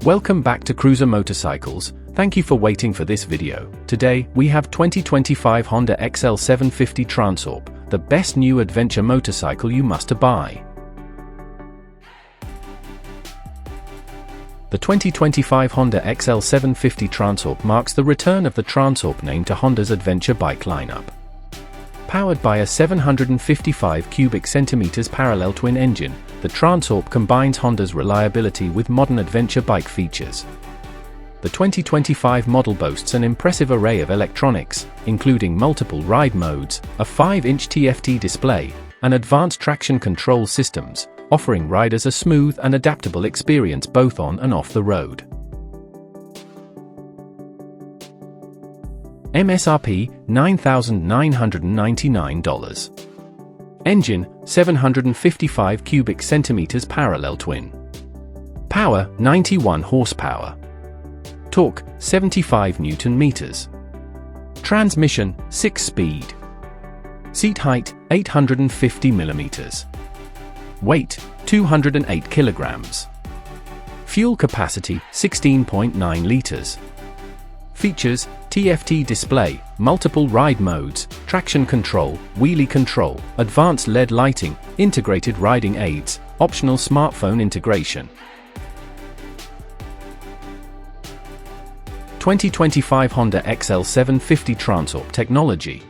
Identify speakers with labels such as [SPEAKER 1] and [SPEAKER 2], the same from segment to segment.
[SPEAKER 1] Welcome back to Cruiser Motorcycles. Thank you for waiting for this video. Today, we have 2025 Honda XL750 Transalp, the best new adventure motorcycle you must buy. The 2025 Honda XL750 Transalp marks the return of the Transalp name to Honda's adventure bike lineup. Powered by a 755 cubic centimeters parallel twin engine, the Transalp combines Honda's reliability with modern adventure bike features. The 2025 model boasts an impressive array of electronics, including multiple ride modes, a 5-inch TFT display, and advanced traction control systems, offering riders a smooth and adaptable experience both on and off the road. MSRP $9,999. Engine 755 cubic centimeters parallel twin. Power 91 horsepower. Torque 75 Newton meters. Transmission 6-speed. Seat height 850 millimeters. Weight 208 kilograms. Fuel capacity 16.9 liters. Features: TFT display, multiple ride modes, traction control, wheelie control, advanced LED lighting, integrated riding aids, optional smartphone integration. 2025 Honda XL750 Transalp technology.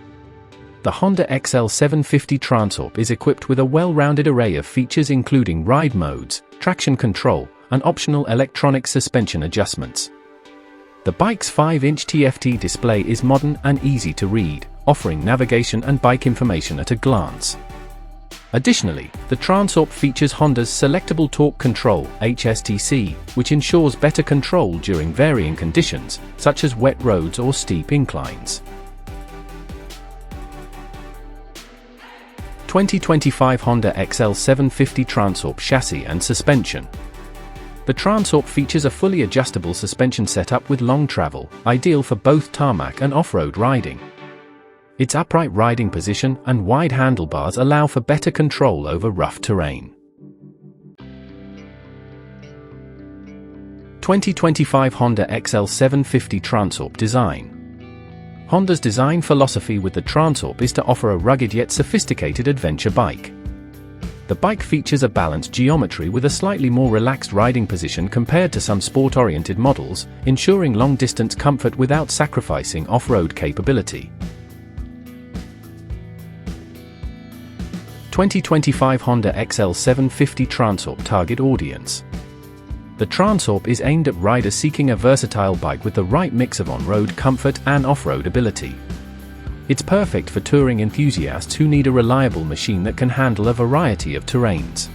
[SPEAKER 1] The Honda XL750 Transalp is equipped with a well-rounded array of features including ride modes, traction control, and optional electronic suspension adjustments. The bike's 5-inch TFT display is modern and easy to read, offering navigation and bike information at a glance. Additionally, the Transalp features Honda's Selectable Torque Control (HSTC), which ensures better control during varying conditions, such as wet roads or steep inclines. 2025 Honda XL750 Transalp chassis and suspension. The Transalp features a fully adjustable suspension setup with long travel, ideal for both tarmac and off-road riding. Its upright riding position and wide handlebars allow for better control over rough terrain. 2025 Honda XL750 Transalp design. Honda's design philosophy with the Transalp is to offer a rugged yet sophisticated adventure bike. The bike features a balanced geometry with a slightly more relaxed riding position compared to some sport-oriented models, ensuring long-distance comfort without sacrificing off-road capability. 2025 Honda XL750 Transalp target audience. The Transalp is aimed at riders seeking a versatile bike with the right mix of on-road comfort and off-road ability. It's perfect for touring enthusiasts who need a reliable machine that can handle a variety of terrains.